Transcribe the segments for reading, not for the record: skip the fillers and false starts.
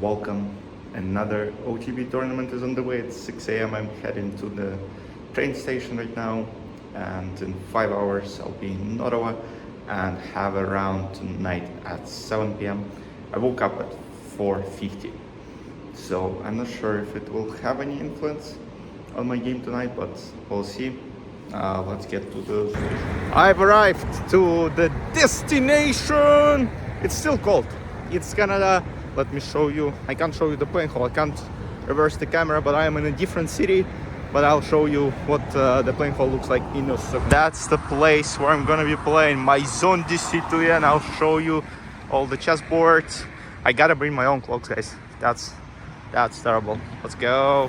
Welcome. Another OTB tournament is on the way. It's 6 a.m. I'm heading to the train station right now, and in 5 hours I'll be in Ottawa and have a round tonight at 7 p.m. I woke up at 4:50, so I'm not sure if it will have any influence on my game tonight, but we'll see. Let's get to the... I've arrived to the destination! It's still cold. It's Canada. Let me show you. I can't show you the playing hall. I can't reverse the camera, but I am in a different city. But I'll show you what the playing hall looks like in a second. That's the place where I'm gonna be playing my zone DC2, and I'll show you all the chessboards. I gotta bring my own clocks, guys. That's terrible. Let's go.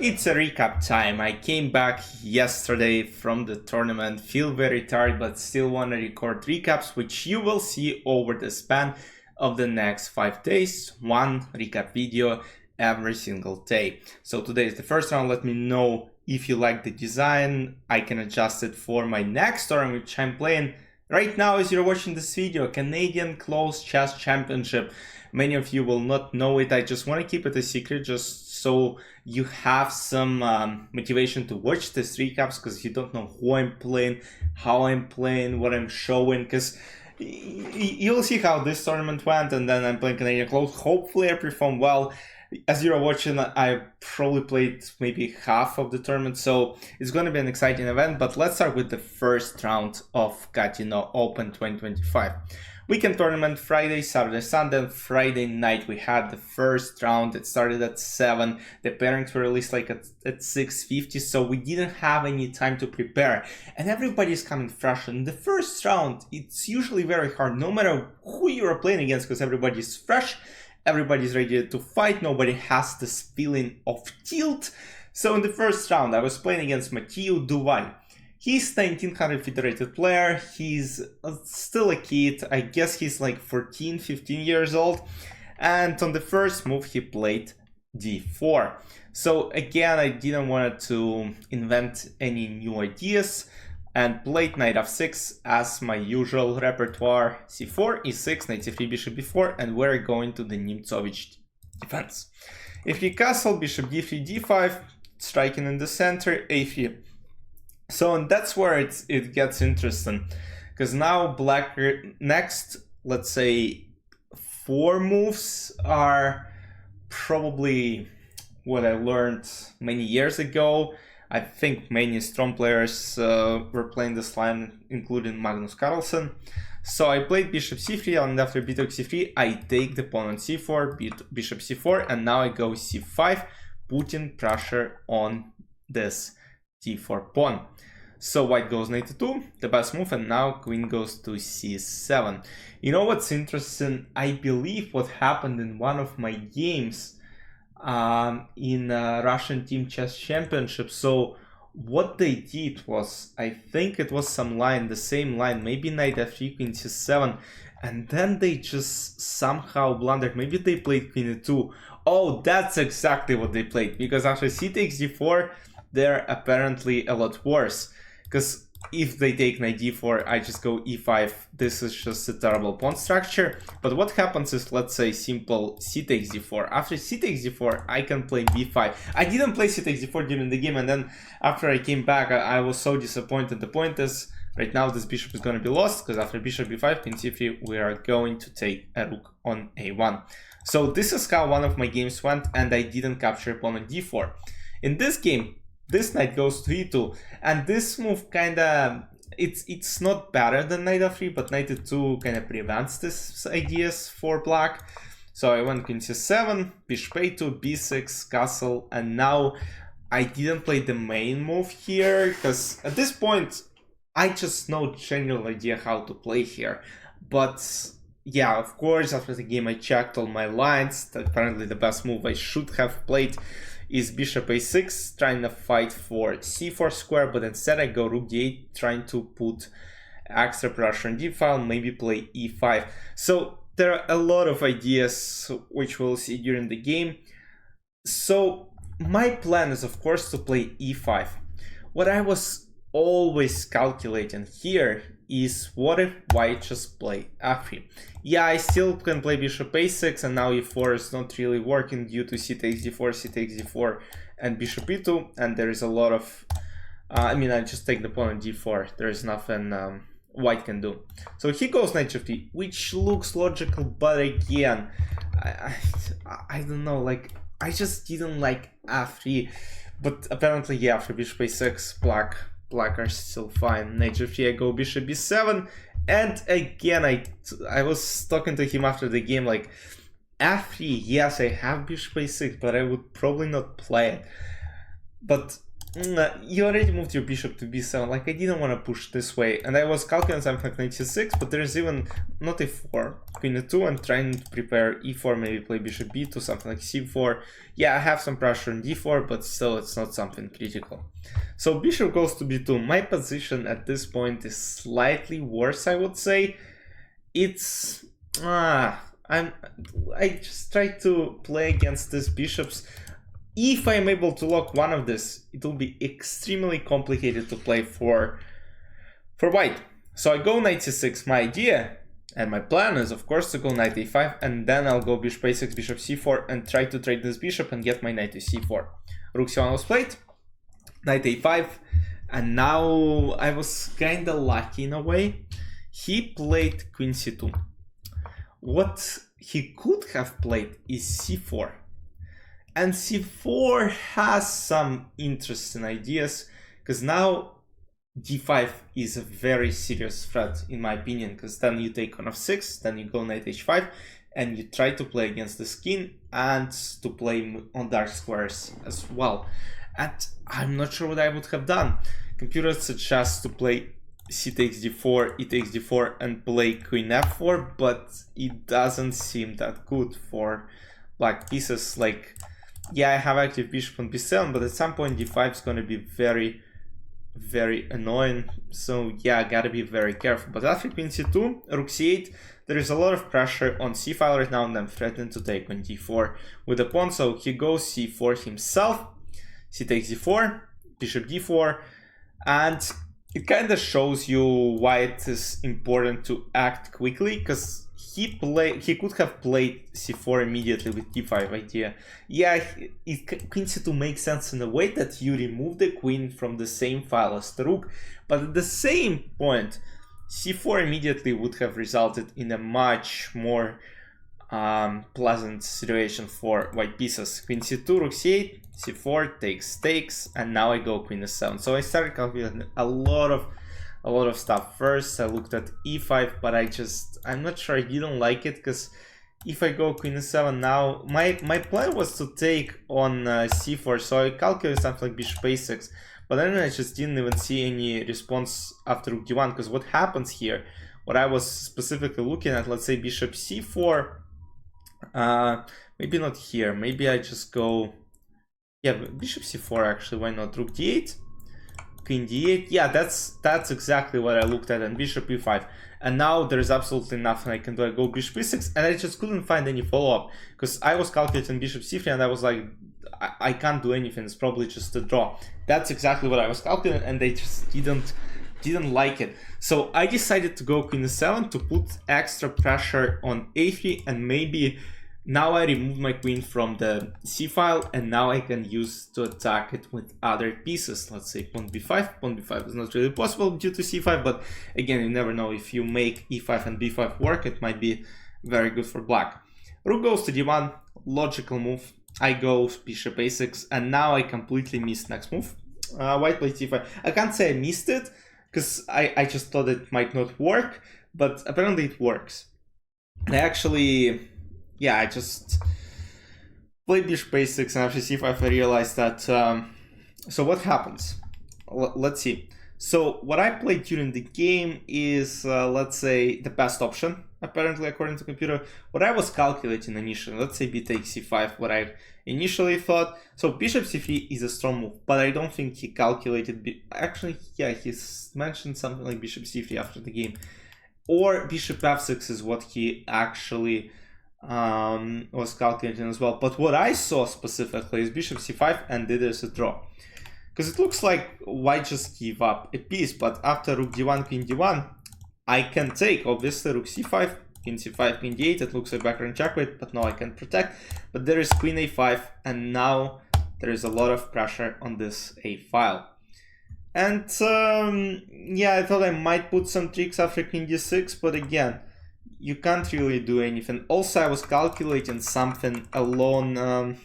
It's a recap time. I came back yesterday from the tournament, feel very tired, but still want to record recaps, which you will see over the span of the next 5 days. One recap video every single day. So today is the first round. Let me know if you like the design. I can adjust it for my next tournament, which I'm playing right now as you're watching this video, Canadian Closed Chess Championship. Many of you will not know it. I just want to keep it a secret, just so you have some motivation to watch these recaps, because you don't know who I'm playing, how I'm playing, what I'm showing, because you'll see how this tournament went, and then I'm playing Canadian Close. Hopefully I perform well. As you're watching, I probably played maybe half of the tournament, so it's going to be an exciting event. But let's start with the first round of Gatineau Open 2025. Weekend tournament, Friday, Saturday, Sunday, and Friday night we had the first round. It started at 7. The pairings were released like at 6:50, so we didn't have any time to prepare. And everybody's coming fresh. In the first round, it's usually very hard, no matter who you're playing against, because everybody's fresh, everybody's ready to fight, nobody has this feeling of tilt. So in the first round, I was playing against Mathieu Duval. He's 1900 federated player, he's still a kid, I guess he's like 14, 15 years old. And on the first move he played d4. So again, I didn't want to invent any new ideas and played knight f6 as my usual repertoire. c4, e6, knight c3, bishop b4, and we're going to the Nemtsovich defense. If3 castle, bishop d3, d5, striking in the center, a3. So, and that's where it gets interesting, because now black next, let's say, 4 moves are probably what I learned many years ago. I think many strong players were playing this line, including Magnus Carlsen. So I played bishop c3, and after b took c3, I take the pawn on c4, bishop c4, and now I go c5, putting pressure on this d4 pawn. So white goes knight to 2, the best move, and now queen goes to c7. You know what's interesting? I believe what happened in one of my games in Russian Team Chess Championship. So what they did was, I think it was some line, the same line, maybe knight f3, queen c7, and then they just somehow blundered. Maybe they played queen e2. Oh, that's exactly what they played, because after c takes d4, they're apparently a lot worse. Because if they take knight d4, I just go e5. This is just a terrible pawn structure. But what happens is, let's say, simple c takes d4. After c takes d4, I can play b5. I didn't play c takes d4 during the game, and then after I came back, I was so disappointed. The point is, right now this bishop is going to be lost, because after bishop b5, queen c3, we are going to take a rook on a1. So this is how one of my games went, and I didn't capture pawn on d4. In this game, this knight goes to e2, and this move kinda, it's not better than knight f3, but knight e2 kinda prevents these ideas for black. So I went queen c7, bishop a2, b6, castle, and now I didn't play the main move here, because at this point I just know general idea how to play here. But yeah, of course, after the game I checked all my lines. Apparently the best move I should have played is bishop a6, trying to fight for c4 square, but instead I go rook d8, trying to put extra pressure on d file, maybe play e5. So there are a lot of ideas which we'll see during the game. So my plan is of course to play e5. What I was always calculating here is what if white just play f3. Yeah, I still can play bishop a6, and now e4 is not really working due to c takes d4, c takes d4, and bishop e2, and there is a lot of I mean, I just take the pawn on d4. There is nothing white can do. So he goes knight f3, which looks logical, but again, I don't know, like, I just didn't like f3. But apparently, yeah, after bishop a6, black are still fine. Knight g3, I go bishop b7, and again, I was talking to him after the game, like, f3, yes, I have bishop a6, but I would probably not play it. But you already moved your bishop to b7, like I didn't want to push this way, and I was calculating something like knight c6, but there's even not a4, queen e2, and trying to prepare e4, maybe play bishop b2, something like c4. Yeah, I have some pressure on d4, but still it's not something critical. So bishop goes to b2. My position at this point is slightly worse, I would say. It's I just try to play against these bishops. If I'm able to lock one of this, it will be extremely complicated to play for white. So I go knight c6. My idea and my plan is, of course, to go knight a5, and then I'll go bishop a6, bishop c4, and try to trade this bishop and get my knight to c4. Rook c1 was played, knight a5, and now I was kinda lucky in a way. He played queen c2. What he could have played is c4. And c4 has some interesting ideas, because now d5 is a very serious threat in my opinion, because then you take on f6, then you go knight h5, and you try to play against the king and to play on dark squares as well. And I'm not sure what I would have done. Computer suggests to play c takes d4, e takes d4, and play queen f4, but it doesn't seem that good for black pieces. Like, yeah, I have active bishop on b7, but at some point d5 is going to be very, very annoying. So yeah, I gotta be very careful. But after queen c2, rook c8, there is a lot of pressure on c file right now, and I'm threatening to take on d4 with the pawn. So he goes c4 himself, c takes d4, bishop d4, and it kind of shows you why it is important to act quickly, because he could have played c4 immediately with d5 idea. Yeah, queen c2 makes sense in a way that you remove the queen from the same file as the rook, but at the same point, c4 immediately would have resulted in a much more pleasant situation for white pieces. Queen c2, rook c8, c4 takes, and now I go queen s7. So I started calculating a lot of stuff. First I looked at e5, but I'm not sure, I didn't like it, because if I go queen s7 now, my plan was to take on c4, so I calculated something like bishop a6, but then I just didn't even see any response after rook d1, because what happens here, what I was specifically looking at, let's say bishop c4, maybe not here, maybe I just go, yeah, bishop c4 actually, why not, rook d8, queen d8, yeah, that's exactly what I looked at, and bishop e5, and now there's absolutely nothing I can do. I go bishop e6, and I just couldn't find any follow-up, because I was calculating bishop c3, and I was like, I can't do anything, it's probably just a draw. That's exactly what I was calculating, and they just didn't like it. So I decided to go queen e7 to put extra pressure on a3, and maybe now I remove my queen from the c file, and now I can use to attack it with other pieces. Let's say pawn b5. Pawn b5 is not really possible due to c5, but again, you never know. If you make e5 and b5 work, it might be very good for black. Rook goes to d1, logical move. I go bishop a6, and now I completely missed next move. White plays c5. I can't say I missed it, because I just thought it might not work, but apparently it works. And I actually, yeah, I just played bishop a6, and after c5 I realized that, so what happens? Let's see. So what I played during the game is, let's say, the best option, apparently according to computer. What I was calculating initially, let's say b takes c5, what I initially thought. So bishop c3 is a strong move, but I don't think he calculated, actually, yeah, he mentioned something like bishop c3 after the game. or bishop f6 is what he actually was calculating as well. But what I saw specifically is bishop c5 and there's a draw. Because it looks like white just give up a piece, but after rook d1, queen d1, I can take, obviously, rook c5, queen c5, queen d8, it looks like background checkmate, but now I can protect. But there is queen a5, and now there is a lot of pressure on this a file. And yeah, I thought I might put some tricks after queen d6, but again, you can't really do anything. Also, I was calculating something alone.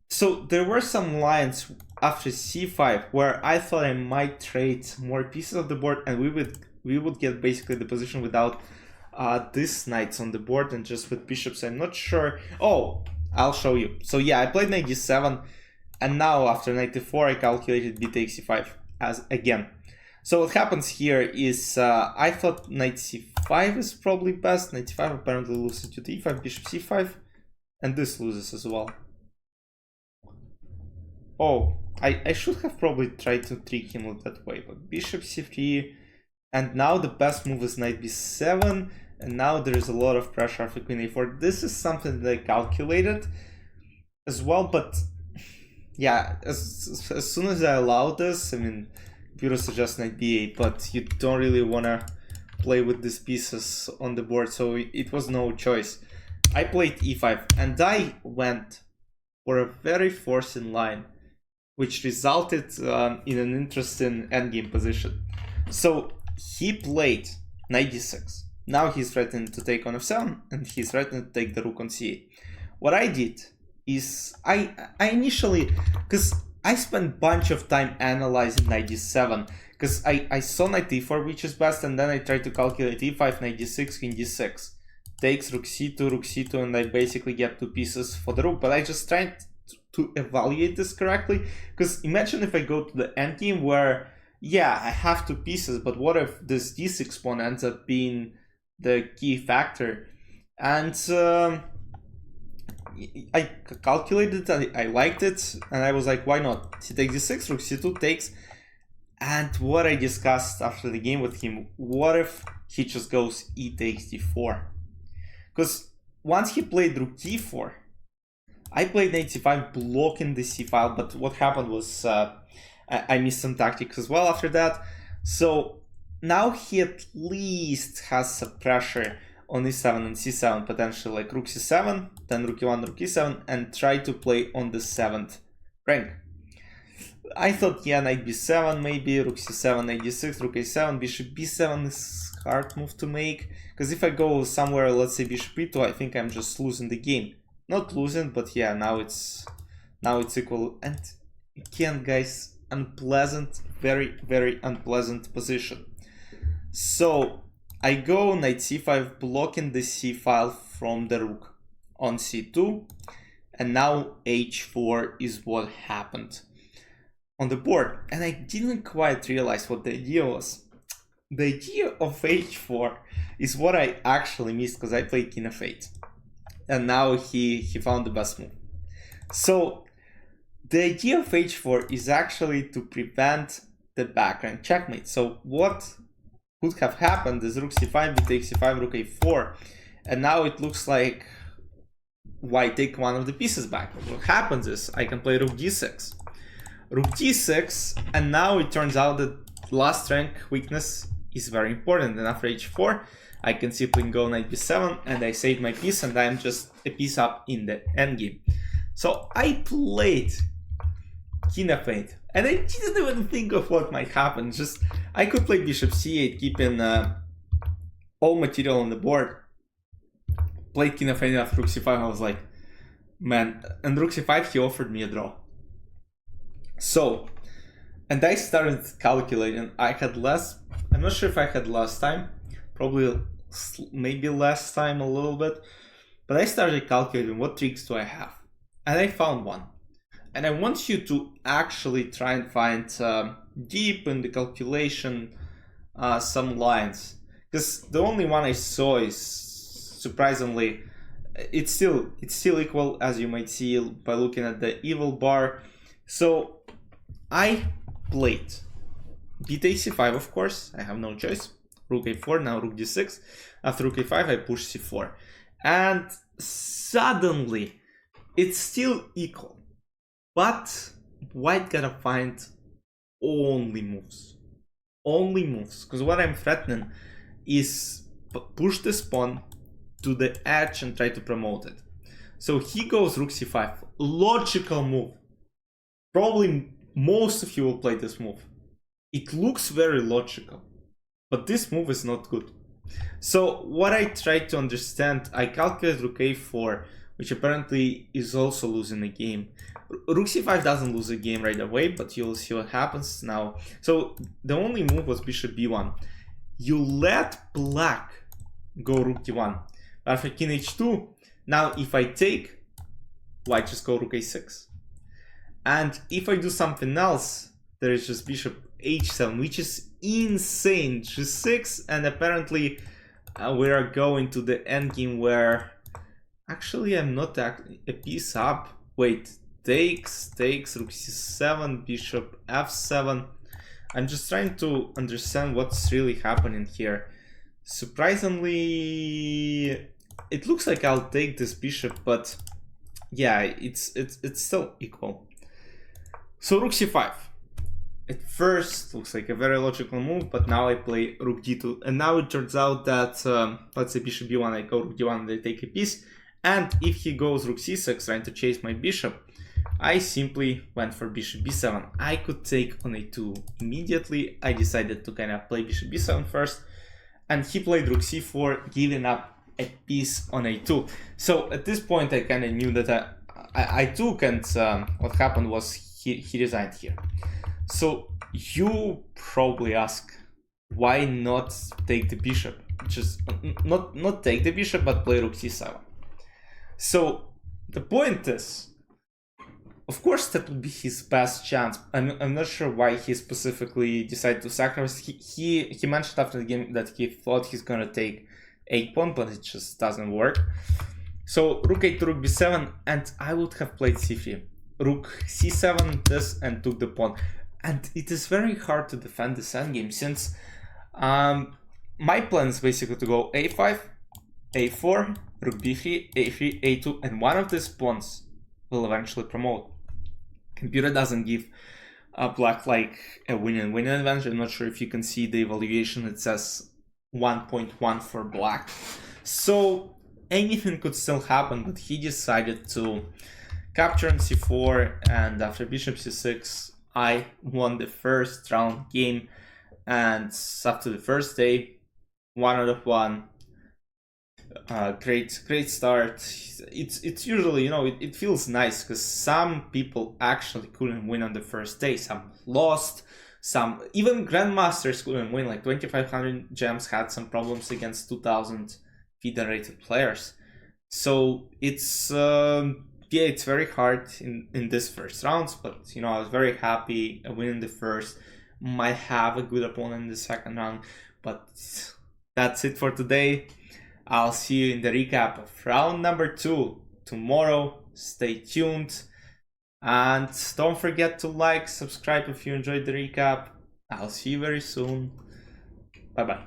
So there were some lines after c5 where I thought I might trade more pieces of the board, and we would get basically the position without these knights on the board and just with bishops. I'm not sure. Oh, I'll show you. So yeah, I played knight d7, and now after knight d4 I calculated b takes c5 as again. So what happens here is I thought knight c5 is probably best. Knight c5 apparently loses to d5, bishop c5, and this loses as well. Oh, I should have probably tried to trick him that way, but bishop c3, and now the best move is knight b7, and now there is a lot of pressure after queen a4. This is something that I calculated as well, but yeah, as soon as I allow this, I mean, computer suggests knight b8, but you don't really want to play with these pieces on the board, so it was no choice. I played e5, and I went for a very forcing line, which resulted in an interesting endgame position. So he played knight d6. Now he's threatening to take on f7, and he's threatening to take the rook on c8. What I did is I initially, because I spent a bunch of time analyzing knight d7, because I saw knight d4, which is best, and then I tried to calculate e5, knight d6, queen d6. Takes rook c2, and I basically get two pieces for the rook, but I just tried to evaluate this correctly, because imagine if I go to the endgame where, yeah, I have two pieces, but what if this d6 pawn ends up being the key factor? And I calculated it, I liked it, and I was like, why not? He takes d6, rook c2 takes, and what I discussed after the game with him, what if he just goes e takes d4? Because once he played rook d4, I played knight c5 blocking the c file, but what happened was I missed some tactics as well after that. So now he at least has some pressure on e7 and c7, potentially like rook c7, then rook e1, rook e7, and try to play on the 7th rank. I thought, yeah, knight b7 maybe, rook c7, knight d6, rook a7, bishop b7 is hard move to make, because if I go somewhere, let's say bishop e2, I think I'm just losing the game. Not losing, but yeah, now it's equal. And again, guys, unpleasant, very, very unpleasant position. So I go knight c5, blocking the c file from the rook on c2, and now h4 is what happened on the board. And I didn't quite realize what the idea was. The idea of h4 is what I actually missed, because I played king f8. And now he found the best move. So the idea of h4 is actually to prevent the background checkmate. So what would have happened is rook c5, b takes c5, rook a4, and now it looks like white take one of the pieces back. What happens is I can play rook d6, and now it turns out that last rank weakness is very important. And after h4, I can simply go knight b7, and I save my piece, and I'm just a piece up in the endgame. So I played king f8, and I didn't even think of what might happen. Just I could play bishop c8, keeping all material on the board. Played king f8 after rook c5. I was like, man, and rook c5 he offered me a draw. So, and I started calculating. I had less. I'm not sure if I had less time. Probably maybe less time a little bit, but I started calculating what tricks do I have, and I found one. And I want you to actually try and find deep in the calculation some lines, because the only one I saw is surprisingly it's still equal, as you might see by looking at the evil bar. So I played b takes c5, of course, I have no choice. rook a4, now rook d6. After rook a5, I push c4. And suddenly, it's still equal. But white gotta find only moves. Only moves. Because what I'm threatening is push this pawn to the edge and try to promote it. So he goes rook c5. Logical move. Probably most of you will play this move. It looks very logical, but this move is not good. So what I try to understand, I calculate rook a4, which apparently is also losing a game. Rook c5 doesn't lose a game right away, but you'll see what happens now. So the only move was bishop b1. You let black go rook d1. After king h2, now if I take, white just go rook a6. And if I do something else, there is just bishop h7, which is insane. g6, and apparently we are going to the endgame where actually I'm not a piece up. Wait, takes, rook c7, bishop f7. I'm just trying to understand what's really happening here. Surprisingly, it looks like I'll take this bishop, but yeah, it's still equal. So rook c5. At first looks like a very logical move, but now I play rook d2, and now it turns out that let's say bishop b1, I go rook d1 and I take a piece, and if he goes rook c6 trying to chase my bishop, I simply went for bishop b7. I could take on a2 immediately. I decided to kind of play bishop b7 first, and he played rook c4, giving up a piece on a2. So at this point I kind of knew that I took, and what happened was he resigned here. So you probably ask, why not take the bishop? Just not take the bishop, but play rook c7. So the point is, of course that would be his best chance. I'm not sure why he specifically decided to sacrifice. He mentioned after the game that he thought he's gonna take a pawn, but it just doesn't work. So rook a2, rook b7, and I would have played c3. Rook c7, this, and took the pawn. And it is very hard to defend this endgame, since my plan is basically to go a5, a4, rook b3, a3, a2, and one of these pawns will eventually promote. Computer doesn't give black like a winning advantage. I'm not sure if you can see the evaluation. It says 1.1 for black. So anything could still happen, but he decided to capture on c4, and after bishop c6, I won the first round game. And after the first day, 1 out of 1. Great start. It's usually, you know, it feels nice because some people actually couldn't win on the first day. Some lost. Some even grandmasters couldn't win. Like 2500 gems had some problems against 2000 FIDE rated players. So it's yeah, it's very hard in this first rounds, but you know, I was very happy winning the first. Might have a good opponent in the second round, but that's it for today. I'll see you in the recap of round number 2 tomorrow. Stay tuned, and don't forget to like, subscribe if you enjoyed the recap. I'll see you very soon. Bye bye.